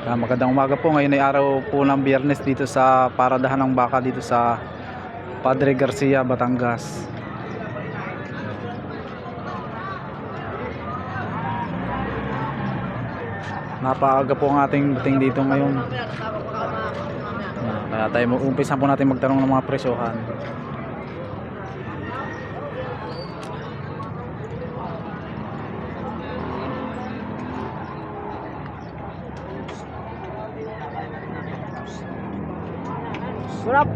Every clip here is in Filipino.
Magandang umaga po. Ngayon ay araw po ng Biyernes dito sa paradahan ng baka dito sa Padre Garcia, Batangas. Napaaga po ang ating dating dito ngayon. Kaya tayo umpisa po natin magtanong ng mga presyohan. Sarap.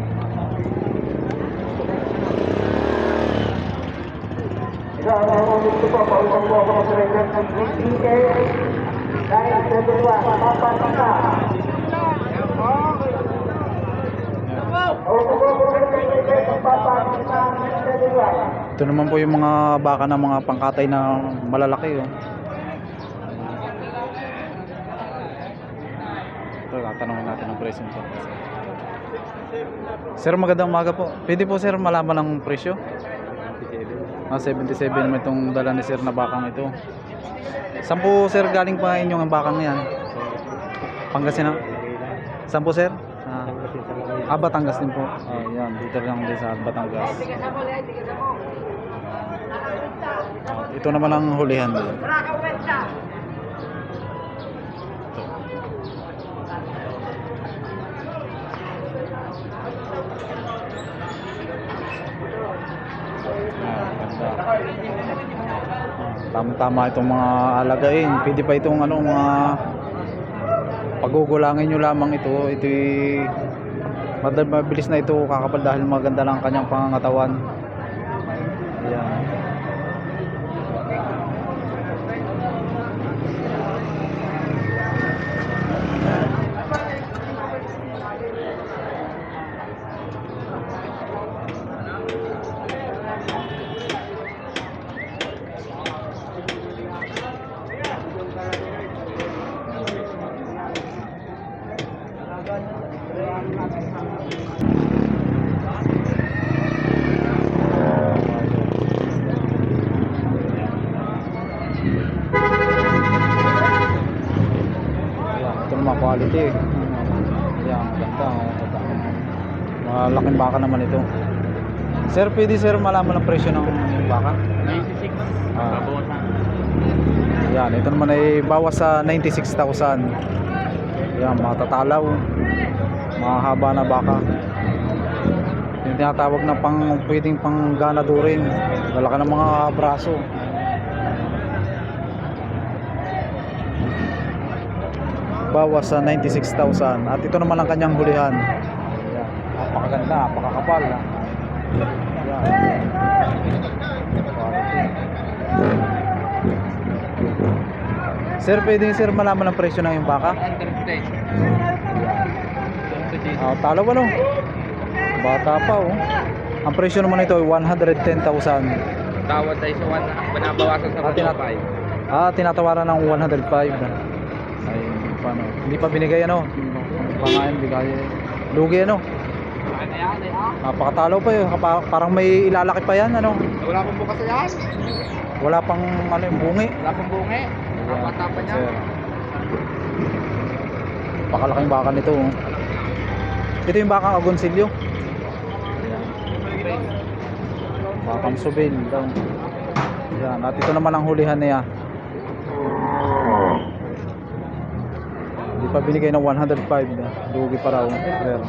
Ito naman po yung mga baka ng mga pangkatay na malalaki, oh. Ito, tatanungin natin ang presyo nito. Sir, magandang umaga po. Pwede po sir malaman ang presyo? 77 naman itong dala ni sir na bakang ito. Saan po sir galing pa inyong bakang yan? Pangasinan? Saan po sir? Batangas din po. Yan, dito lang din sa Batangas. Ito naman ang hulihan din. Tama-tama itong mga alagain. Pwede pa itong mga pagugulangin nyo lamang ito. Ito'y mabilis na ito kakapal dahil maganda lang kanyang pangangatawan. Ayan. Ito naman quality. Ayan, maganda. Malaking baka naman ito. Sir, pwede sir malaman ang presyo ng baka? 96. Babawasan. Yan, ito naman ay bawas sa 96,000. Yan, mga tatalaw, mahaba na baka. Yung tinatawag na pwedeng pang ganado rin. Lalaki ng mga braso. Bawas sa 96,000. At ito naman ang kanyang hulihan. Yan, napakaganda, napakakapal. Yan. Sir, pwede sir malaman ang presyo ng yung baka? Talaw ano? Bata pa, oh. Ang presyo naman ito ay 110,000. Tawad tayo sa 1, binabawasan sa 105. Tinatawaran ng 105. Ay, paano? Hindi pa binigay ano? Pangain, bigay. Lugi ano? Napakatalaw pa yun. Parang may ilalaki pa yan, ano? Wala pang bukas yan. Wala pang ano, yung bungi. Wala pang bungi. Napatapan niya. Pakalaking baka nito, oh. Ito yung bakang agonsilyo. Bakang subil daw. Yan. At ito naman ang hulihan niya. Hindi pa binigay ng 105. Dugi pa raw. Yan.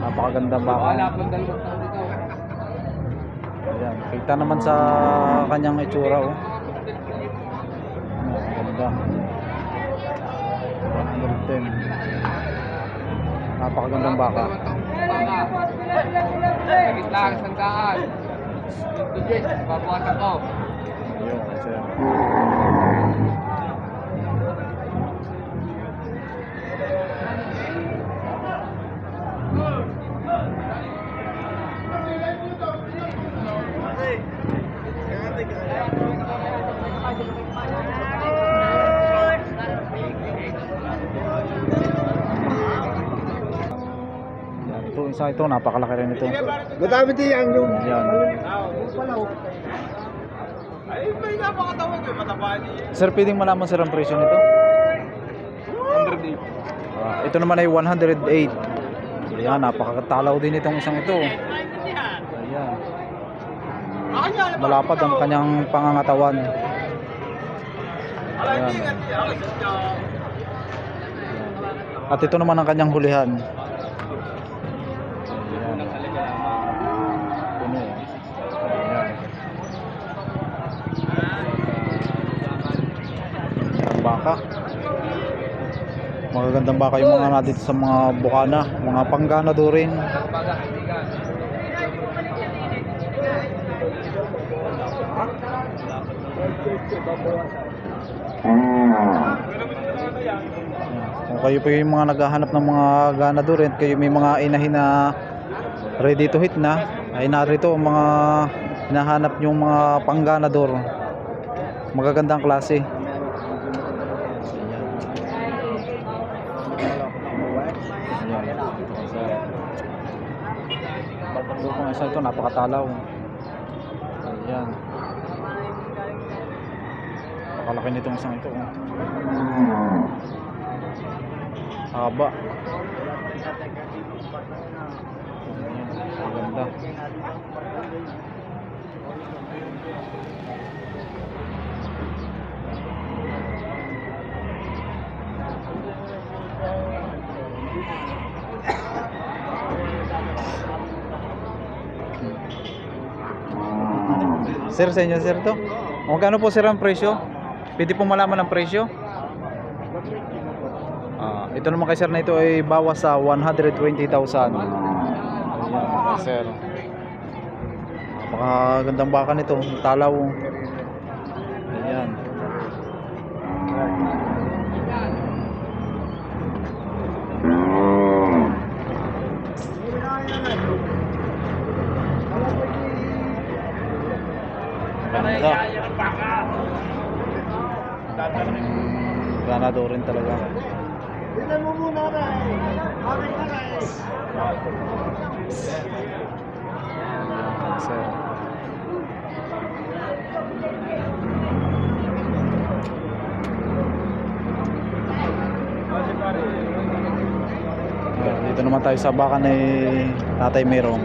Napakaganda baka. Wala pang dalawang taon dito. Ayan. Kita naman sa kanyang itsura, oh. Ganda. 110. Napakagandang baka. Sagit lang, sandaan. Ito Jess, babawasan ko. Ayun, sir. Ito, isa ito, napakalaki rin ito. Madami din yung Yan. ay may napakatawag eh, mataba niya. Sir, pwedeng malaman sir ang presyo nito? Ito naman ay 108. Ayan, napakatalaw din itong isang ito. Ayan. Malapad ang kanyang pangangatawan. Ayan. At ito naman ang kanyang hulihan. Ayan. Puno. Ayan. Ang baka. Magagandang baka yung mga natin sa mga bukana, mga pangganado rin. Kung kayo po yung mga naghahanap ng mga ganado rin, kayo may mga inahin na ready to hit na, ay narito ang mga hinahanap yung mga pangganador. Magagandang klase. Kung isa ito, napakatalaw. Ayan. Napakalaki nitong isang ito. Haba. Ayan. Ang ganda. Sir, sa inyo sir to? Magkano po sir ang presyo? Pwede po malaman ang presyo? Ito naman kay sir na ito ay bawas sa 120,000. Ayan sir. Napakagandang baka nito, talaw. Ayan. Ganda. Ganado rin talaga. Tingnan mo muna rin. Okay ka rin. Sir. Dito naman tayo sa baka ni Tatay Merong.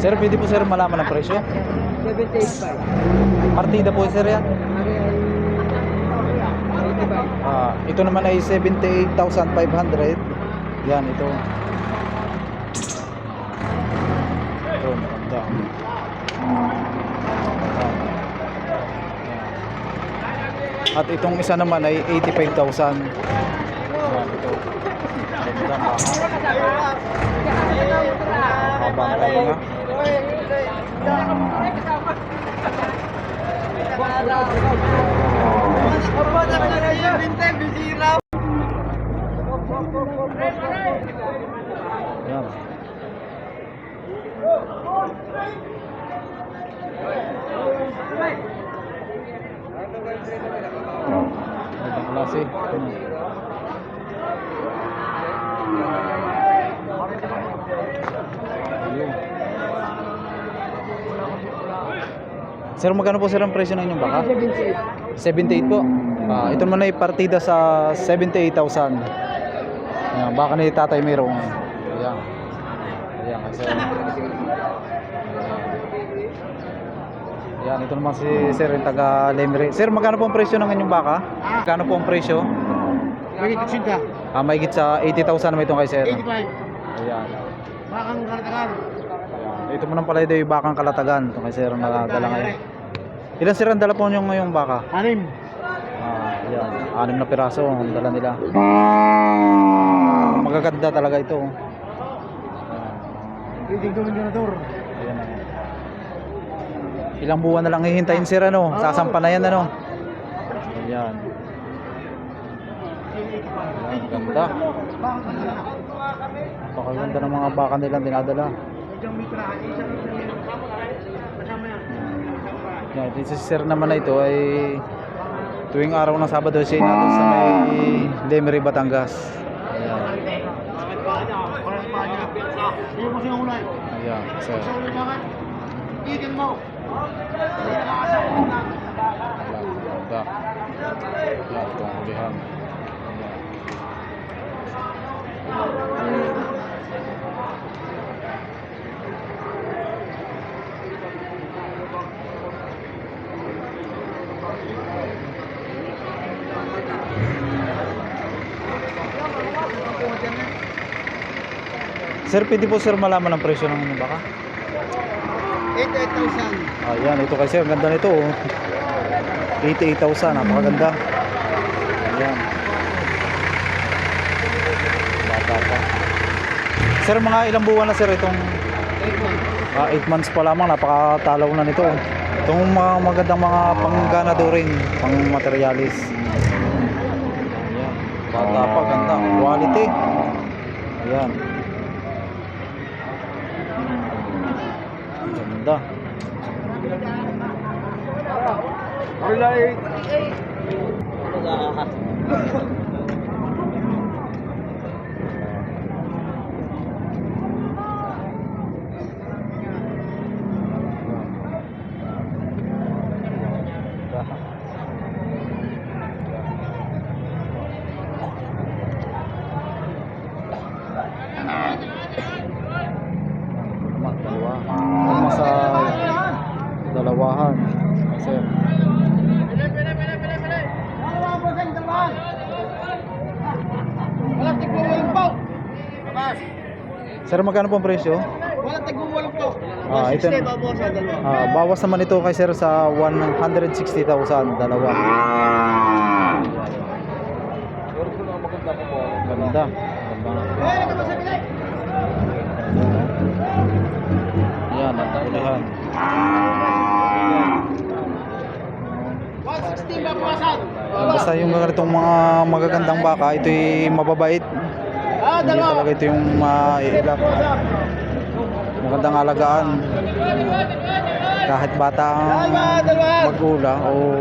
Sir, pwede po sir malaman ang presyo? 78.5. Partida po sir yan? Ito naman ay 78,500. Yan, ito. Ito, maganda. At itong isa naman ay 85,000. Yan, ito. Maganda, habang tayo na. Yan. Magandang klase. Sir, magkano po sir ang presyo ng inyong baka? 78 po. Ito naman ay partida sa 78,000. Yan, baka ni Tatay Merong. Ayan. Ayan, sir. Ayan, ito naman si sir, yung taga Lemire. Sir, magkano po ang presyo ng inyong baka? Magkano po ang presyo? Mahigit sa 80,000 naman itong kay sir. 85. Ayan. Bakang kalatagan. Ito mo nang pala ito yung bakang kalatagan. Ito kay sir ang nakadala ngayon. Ilan sir ang dala po nyo ngayong baka? 6. Ayan, 6 na piraso ang dala nila. Magaganda talaga ito. Piling Dominador. Ayan na. Ilang buwan na lang hihintayin sir ano? Sasampa na yan ano? Ayan. Ayan, ganda. Napakaganda ng mga baka nilang dinadala. Yan, this is sir naman na ito ay tuwing araw ng Sabado siya natin sa may Lemire, Batangas. Ayan. Ayan, sir. Tigil mo. Ganda. Yan, itong hulihan. Sir, pwede po sir malaman ang presyo ng baka? 88,000. Ayan, ito kasi ang ganda nito oh. 88,000, napakaganda. Ayan. Bata pa. Sir, mga ilang buwan na sir itong 8 months pa lamang, napakatalaw na nito. Itong mga magandang mga pangganador rin, pang materialis. Ayan. Bata pa, ganda. Quality. Ayan. Ganda. Dalawa. Tama sa dalawahan. Sir. Walang tigbuwalong po. Labas. Sir, magkano po ang presyo? Walang tigbuwalong po. Ito. 160 ba po sa dalawa? Bawas naman ito kay sir sa 160,000 dalawa. Ganda. Ganda. Yan, ang ulihan. 160 ba po sa? Basta yung ganitong mga magagandang baka, ito'y mababait. Hindi talaga ito yung mailap. Magandang alagaan. Kahit bata ang mag-ula o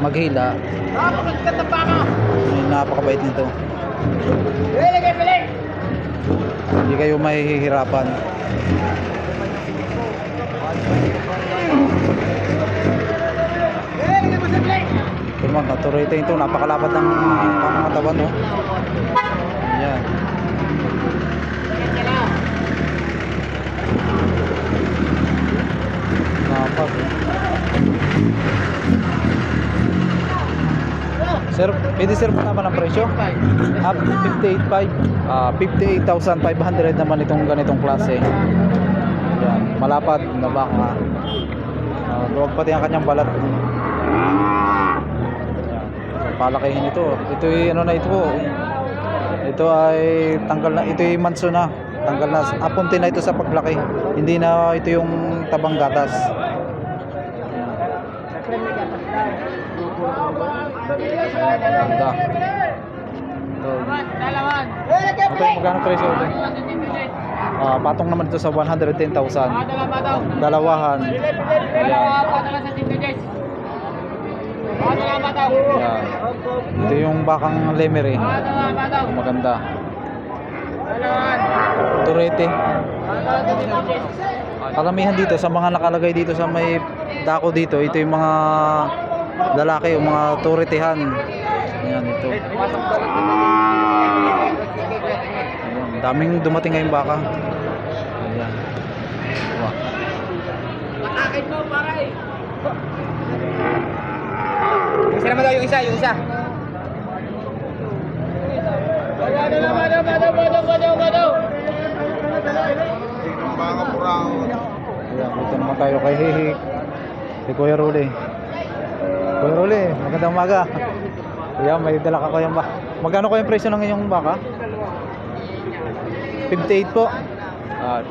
maghila, Napakaganda pa ka. napakabait nito. Bili! Hindi kayo mahihirapan. Bili mo sa bili. Ito naman, naturete ito. Napakalapad ng pangangatawan, no? Ayan. Napag. Sir, pwede sir malaman ang presyo? 58,500. 58,500 naman itong ganitong klase. Ayan, malapad na baka. Luwag pati ang kanyang balat. Ayan, palakihin ito. Ito ay ano na ito po. Ito ay tanggal na, ito ay manso na. Tanggal na, apunti na ito sa paglaki. Hindi na ito yung tabang gatas. Ganda. Ito. Ito yung magkano presyo ito? Patong naman ito sa 110,000. Dalawahan. Ayan. Ayan. Ito yung bakang lemery. Maganda. Turete. Karamihan dito sa mga nakalagay dito sa may dako dito, ito yung mga lalaki, yung mga turetehan. Ayan, ito. Ayan, daming dumating ngayong baka. Ayan. Diba? Patakin mo, pare. Isa naman daw yung isa, yung isa. Badaw. Mga purang. Ayan, dito naman tayo kay Hihik. Si Kuya Ruli. Kuya Ruli, magandang umaga. Ayan, may dala ka kayang baka. Magkano ko yung presyo ng inyong baka? 58 po.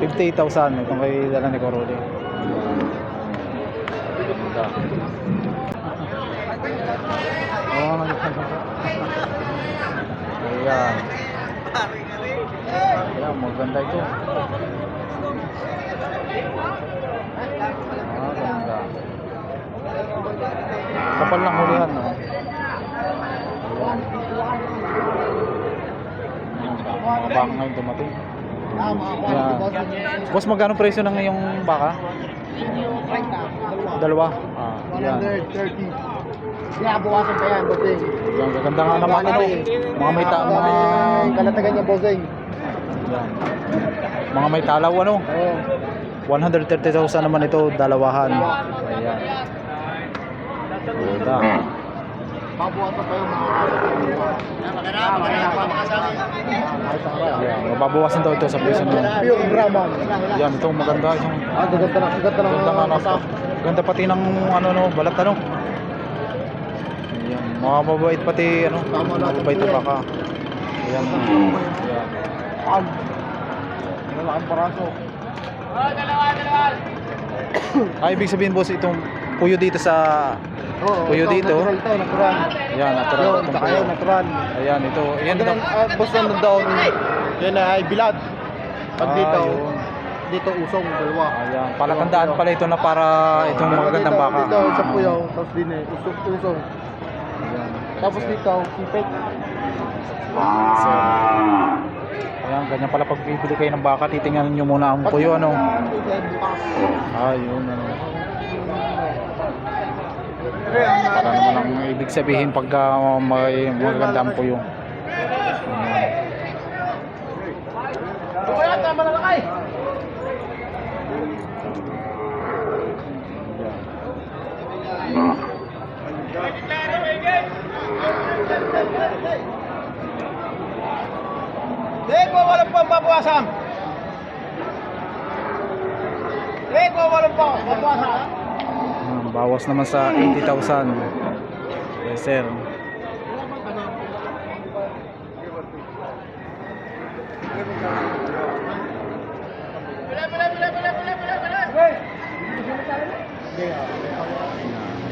58,000. Itong kay dala ni Kuya Ruli. Ganda. Oh, ayan. Ayan, maganda ito. Ganda. Kapal lang hulihan, no? Ayan. Mga baka ngayon dumating. Ayan. Boss, magkano presyo ng iyong baka? Dalawa. Yan. 130. Sinabukasan pa yan, bossing. Yan, gaganda nga naman ano. Mga may mga kalatagan niya, bossing. yan. Mga may talaw ano. Oo. 130,000 naman ito, dalawahan. Ayan. Ganda. Babukasan pa yung mga Ayan, mababawasan daw ito sa presyo nyo. Pure Brahman. Yan, ito maganda. Yung Ganda na. ganda nga na. Ganda pati ng ano no, balat ano. Ayan, mga mabait pati ano, mabait na baka. Ayan. Ayan. Pag. Malaking paraso. Ibig sabihin boss, itong puyo dito sa Oo. Puyo dito. Natural to, natural. Ayan, natural Yun, itong saka puyo. yun, natural. Ayan, ito. Ayan, Yan boss na doon. Yan ay bilad. Pag dito, yun. dito usong dalawa. Ayan, palatandaan pala ito na para itong magagandang baka. Dito sa puyaw, tapos din eh, usong. Ayan. Tapos dito, sipit. So, ayan, ganyan pala pag bibili kayo ng baka, titingnan nyo muna ang puyo ano. Ayun ano. Para naman ang ibig sabihin pagka may magaganda ang puyo. Ayan. Kaya tama na lakay. Deko, walang pang babawasan. Deko, walang pang babawasan. Ayan, bawas naman sa 80,000. Yes sir.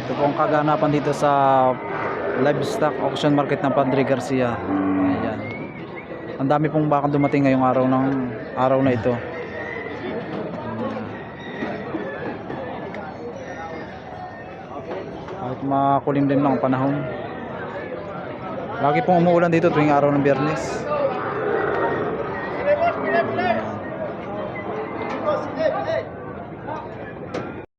Ito po ang kaganapan dito sa livestock auction market ng Padre Garcia. Ayan. Ang dami pong bakang dumating ngayong araw na ito. Kahit makulimlim lang ang panahon. Lagi pong umuulan dito tuwing araw ng Biyernes.